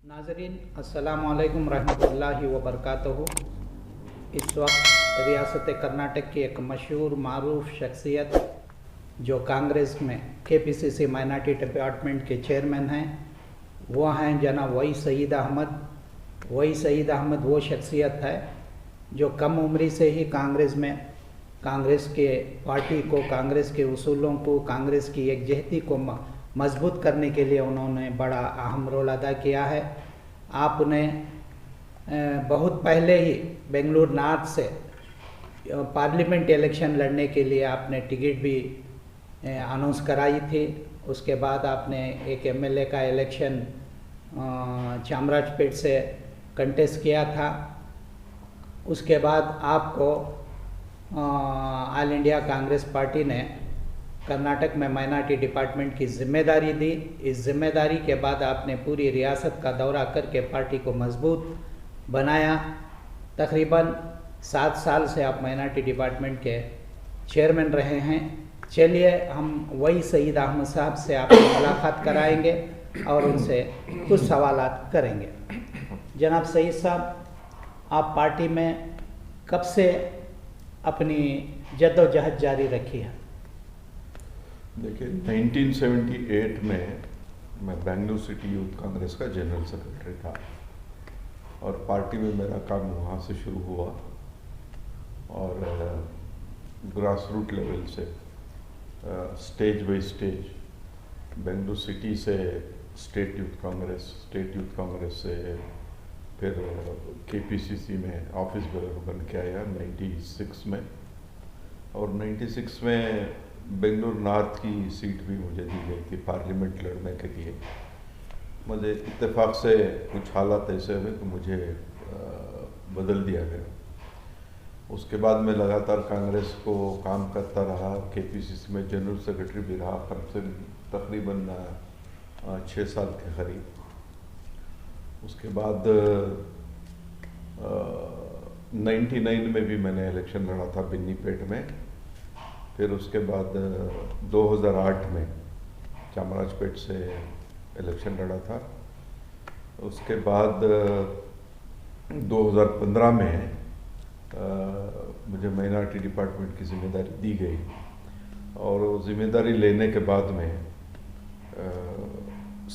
नाज़रीन अस्सलामु अलैकुम रहमतुल्लाहि व बरकातहू। इस वक्त रियासत कर्नाटक की एक मशहूर मारूफ शख्सियत जो कांग्रेस में KPCC माइनॉरिटी डिपार्टमेंट के चेयरमैन हैं वो हैं जनाब वही सईद अहमद। वही सईद अहमद वो शख्सियत है जो कम उम्री से ही कांग्रेस में कांग्रेस के पार्टी को, कांग्रेस के उसूलों को, कांग्रेस की एकजहती को मजबूत करने के लिए उन्होंने बड़ा अहम रोल अदा किया है। आप उन्हें बहुत पहले ही बेंगलुरु नॉर्थ से पार्लियामेंट इलेक्शन लड़ने के लिए आपने टिकट भी अनाउंस कराई थी। उसके बाद आपने एक MLA का इलेक्शन चामराजपेट से कंटेस्ट किया था। उसके बाद आपको ऑल इंडिया कांग्रेस पार्टी ने कर्नाटक में माइनॉरिटी डिपार्टमेंट की जिम्मेदारी दी। इस जिम्मेदारी के बाद आपने पूरी रियासत का दौरा करके पार्टी को मजबूत बनाया। तकरीबन 7 साल से आप माइनॉरिटी डिपार्टमेंट के चेयरमैन रहे हैं। चलिए हम वही सईद अहमद साहब से आपकी मुलाकात कराएंगे और उनसे कुछ सवालात करेंगे। जनाब सईद साहब, आप पार्टी में कब से अपनी जद्दोजहद जारी रखी है? देखिए, 1978 में मैं बेंगलुरु सिटी यूथ कांग्रेस का जनरल सेक्रेटरी था और पार्टी में मेरा काम वहाँ से शुरू हुआ और ग्रास रूट लेवल से stage by stage Bengaluru city से स्टेट यूथ कांग्रेस से फिर KPCC में ऑफिस बन के आया 96 में। और 96 में बेंगलुरु नॉर्थ की सीट भी मुझे दी गई थी पार्लियामेंट लड़ने के लिए। मुझे इत्तेफाक से कुछ हालात ऐसे हुए कि मुझे बदल दिया गया। उसके बाद मैं लगातार कांग्रेस को काम करता रहा। KPCC में जनरल सेक्रेटरी भी रहा कम से तकरीबन 6 साल के करीब। उसके बाद 99 में भी मैंने इलेक्शन लड़ा था बिन्नीपेट में। फिर उसके बाद 2008 में चामराजपेट से इलेक्शन लड़ा था। उसके बाद 2015 में मुझे माइनॉरिटी डिपार्टमेंट की जिम्मेदारी दी गई और जिम्मेदारी लेने के बाद में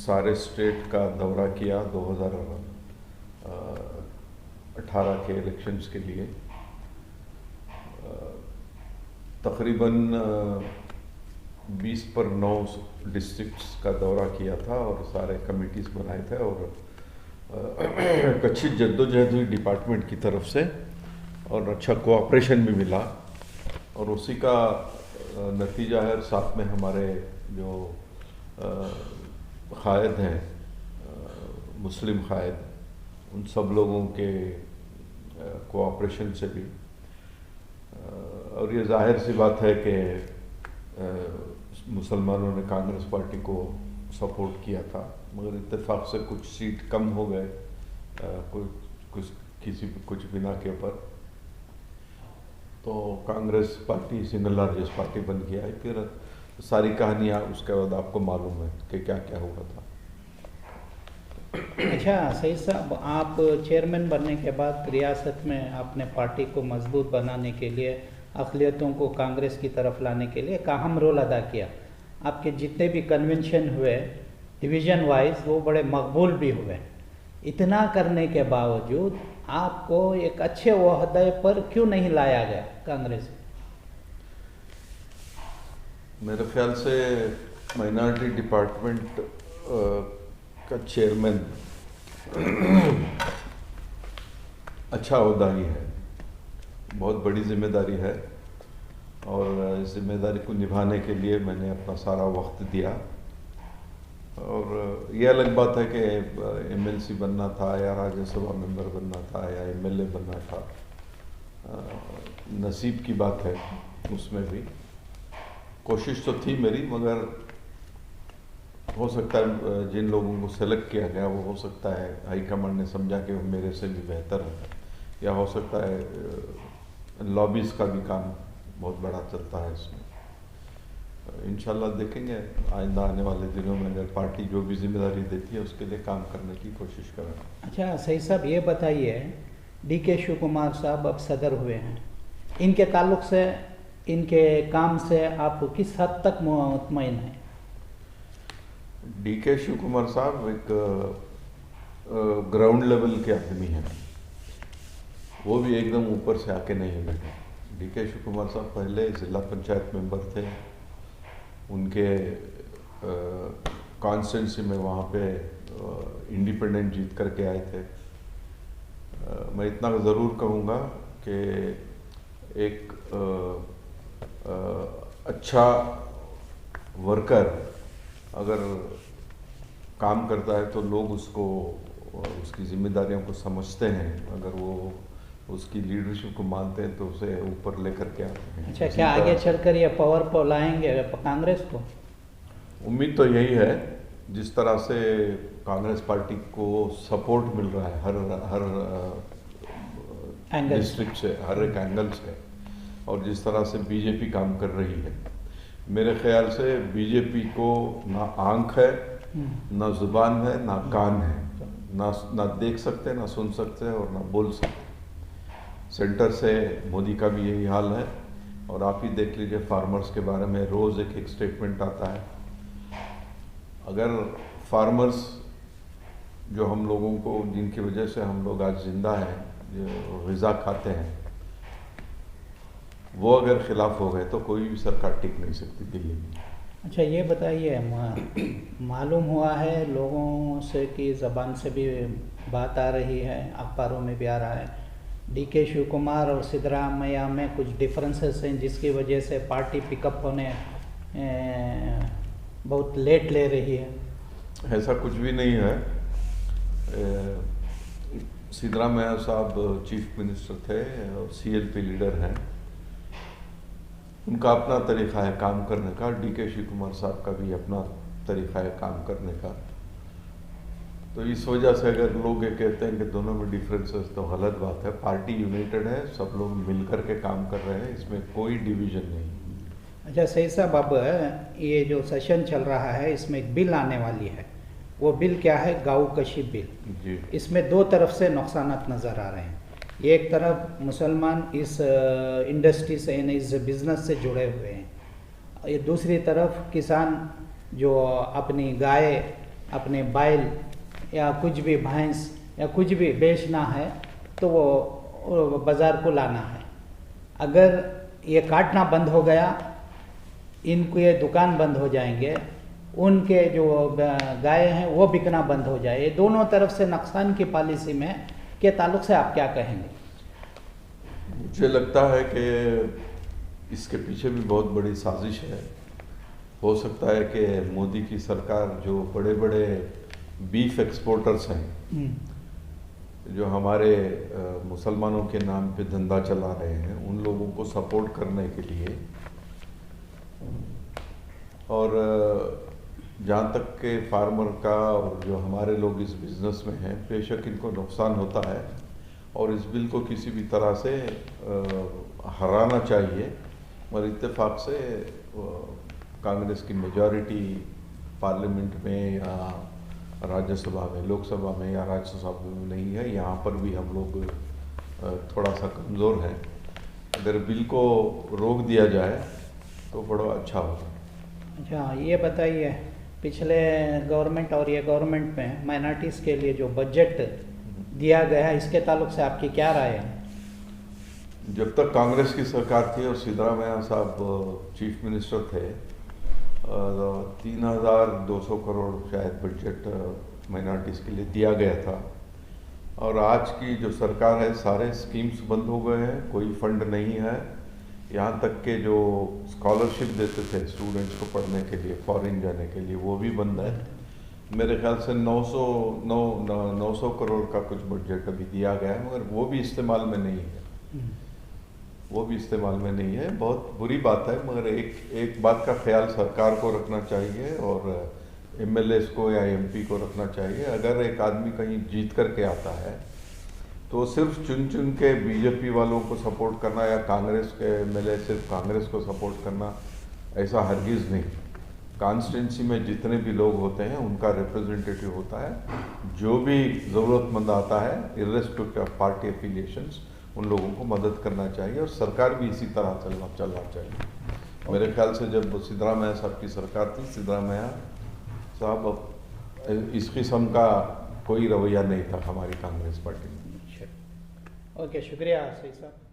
सारे स्टेट का दौरा किया 2018 के इलेक्शंस के लिए। तकरीबन 20 पर 9 डिस्ट्रिक्ट्स का दौरा किया था और सारे कमिटीज़ बनाए थे और एक अच्छी जद्दोजहद हुई डिपार्टमेंट की तरफ से और अच्छा कोऑपरेशन भी मिला और उसी का नतीजा है। साथ में हमारे जो कायद हैं मुस्लिम कायद, उन सब लोगों के कोऑपरेशन से भी। और ये जाहिर सी बात है कि मुसलमानों ने कांग्रेस पार्टी को सपोर्ट किया था, मगर इत्तेफाक से कुछ सीट कम हो गए कुछ बिना के ऊपर, तो Congress party single largest party बन गया है। फिर सारी कहानियाँ उसके बाद आपको मालूम है कि क्या क्या हुआ था। अच्छा सईद साहब, आप चेयरमैन बनने के बाद रियासत में आपने पार्टी को मजबूत बनाने के लिए, अक़लियतों को कांग्रेस की तरफ लाने के लिए एक अहम रोल अदा किया। आपके जितने भी कन्वेंशन हुए डिवीज़न वाइज वो बड़े मकबूल भी हुए। इतना करने के बावजूद आपको एक अच्छे ओहदे पर क्यों नहीं लाया गया कांग्रेस? मेरे ख्याल से माइनॉरिटी डिपार्टमेंट का चेयरमैन अच्छा ओहदा ही है, बहुत बड़ी जिम्मेदारी है और इस जिम्मेदारी को निभाने के लिए मैंने अपना सारा वक्त दिया। और ये अलग बात है कि MLC बनना था या राज्यसभा मेंबर बनना था या MLA बनना था, नसीब की बात है। उसमें भी कोशिश तो थी मेरी, मगर हो सकता है जिन लोगों को सेलेक्ट किया गया वो हो सकता है हाईकमांड ने समझा कि वो मेरे से भी बेहतर है, या हो सकता है लॉबीज़ का भी काम बहुत बड़ा चलता है इसमें। इंशाल्लाह देखेंगे आइंदा आने वाले दिनों में अगर पार्टी जो भी जिम्मेदारी देती है उसके लिए काम करने की कोशिश करें। अच्छा सही साहब, ये बताइए, DK शिव कुमार साहब अब सदर हुए हैं, इनके ताल्लुक से, इनके काम से आप किस हद तक मुतमईन हैं? DK शिव कुमार साहब एक ग्राउंड लेवल के आदमी हैं, वो भी एकदम ऊपर से आके नहीं बैठे। DK शिव कुमार साहब पहले जिला पंचायत मेंबर थे, उनके कॉन्स्टिट्यूंसी में वहाँ पे इंडिपेंडेंट जीत करके आए थे। मैं इतना ज़रूर कहूँगा कि एक अच्छा वर्कर अगर काम करता है तो लोग उसको, उसकी जिम्मेदारियों को समझते हैं, अगर वो उसकी लीडरशिप को मानते हैं तो उसे ऊपर लेकर के आते हैं। अच्छा, क्या आगे चलकर ये पावर पर लाएंगे कांग्रेस को? उम्मीद तो यही है, जिस तरह से कांग्रेस पार्टी को सपोर्ट मिल रहा है हर डिस्ट्रिक्ट से, हर एक एंगल से, और जिस तरह से बीजेपी काम कर रही है, मेरे ख्याल से बीजेपी को ना आंख है, ना जुबान है, ना कान है, ना देख सकते, ना सुन सकते और ना बोल सकते। सेंटर से मोदी का भी यही हाल है, और आप ही देख लीजिए फार्मर्स के बारे में रोज़ एक स्टेटमेंट आता है। अगर फार्मर्स जो हम लोगों को, जिनकी वजह से हम लोग आज जिंदा हैं, जो ग़िज़ा खाते हैं, वो अगर खिलाफ हो गए तो कोई भी सरकार टिक नहीं सकती दिल्ली में। अच्छा ये बताइए, मालूम हुआ है लोगों से कि ज़बान से भी बात आ रही है, अखबारों में भी आ रहा है, DK शिव कुमार और सिद्धरामैया में कुछ डिफरेंसेस हैं जिसकी वजह से पार्टी पिकअप होने बहुत लेट ले रही है। ऐसा कुछ भी नहीं है। सिद्धरामैया साहब चीफ मिनिस्टर थे और CLP लीडर हैं, उनका अपना तरीक़ा है काम करने का, DK शिव कुमार साहब का भी अपना तरीक़ा है काम करने का। तो इस वजह से अगर लोग ये कहते हैं कि दोनों में डिफरेंसेस, तो गलत बात है। पार्टी यूनाइटेड है, सब लोग मिलकर के काम कर रहे हैं, इसमें कोई डिवीज़न नहीं। अच्छा सही साहब, अब ये जो सेशन चल रहा है इसमें एक बिल आने वाली है, वो बिल क्या है? गाँव कशी बिल जी। इसमें दो तरफ से नुकसानात नज़र आ रहे हैं। एक तरफ मुसलमान इस इंडस्ट्री से, यानी इस बिज़नेस से जुड़े हुए हैं, ये दूसरी तरफ किसान जो अपनी गाय, अपने बैल या कुछ भी भैंस या कुछ भी बेचना है तो वो बाज़ार को लाना है। अगर ये काटना बंद हो गया, इनको ये दुकान बंद हो जाएंगे, उनके जो गाय हैं वो बिकना बंद हो जाए। ये दोनों तरफ से नुकसान की पॉलिसी में के ताल्लुक से आप क्या कहेंगे? मुझे लगता है कि इसके पीछे भी बहुत बड़ी साजिश है। हो सकता है कि मोदी की सरकार, जो बड़े बड़े बीफ एक्सपोर्टर्स हैं, जो हमारे मुसलमानों के नाम पे धंधा चला रहे हैं, उन लोगों को सपोर्ट करने के लिए, और जहाँ तक के फार्मर का और जो हमारे लोग इस बिज़नेस में हैं, बेशक इनको नुकसान होता है और इस बिल को किसी भी तरह से हराना चाहिए, और इत्तेफाक से कांग्रेस की मेजॉरिटी पार्लियामेंट में या राज्यसभा में, लोकसभा में या राज्यसभा में नहीं है। यहाँ पर भी हम लोग थोड़ा सा कमज़ोर हैं। अगर बिल को रोक दिया जाए तो बड़ा अच्छा होगा। अच्छा ये बताइए, पिछले गवर्नमेंट और ये गवर्नमेंट में माइनॉरिटीज़ के लिए जो बजट दिया गया है, इसके ताल्लुक से आपकी क्या राय है? जब तक कांग्रेस की सरकार थी और सिद्धरामैया साहब चीफ मिनिस्टर थे, 3,200 करोड़ शायद बजट माइनॉरिटीज़ के लिए दिया गया था। और आज की जो सरकार है, सारे स्कीम्स बंद हो गए हैं, कोई फंड नहीं है। यहाँ तक के जो स्कॉलरशिप देते थे स्टूडेंट्स को पढ़ने के लिए, फॉरेन जाने के लिए, वो भी बंद है। मेरे ख्याल से 900 करोड़ का कुछ बजट अभी दिया गया है, मगर वो भी इस्तेमाल में नहीं है। वो भी इस्तेमाल में नहीं है। बहुत बुरी बात है, मगर एक बात का ख्याल सरकार को रखना चाहिए और MLAs को या MP को रखना चाहिए। अगर एक आदमी कहीं जीत करके आता है तो सिर्फ चुन के बीजेपी वालों को सपोर्ट करना या कांग्रेस के MLA सिर्फ कांग्रेस को सपोर्ट करना, ऐसा हरगिज़ नहीं। कॉन्स्टिट्यूंसी में जितने भी लोग होते हैं उनका रिप्रेजेंटेटिव होता है। जो भी ज़रूरतमंद आता है इर्रेस्पेक्टिव ऑफ पार्टी एफिलिएशंस उन लोगों को मदद करना चाहिए और सरकार भी इसी तरह चलना चाहिए। मेरे ख्याल से जब सिद्धरामैया साहब की सरकार थी, सिद्धरामैया साहब इस किस्म का कोई रवैया नहीं था हमारी कांग्रेस पार्टी में। ओके, शुक्रिया सही साहब।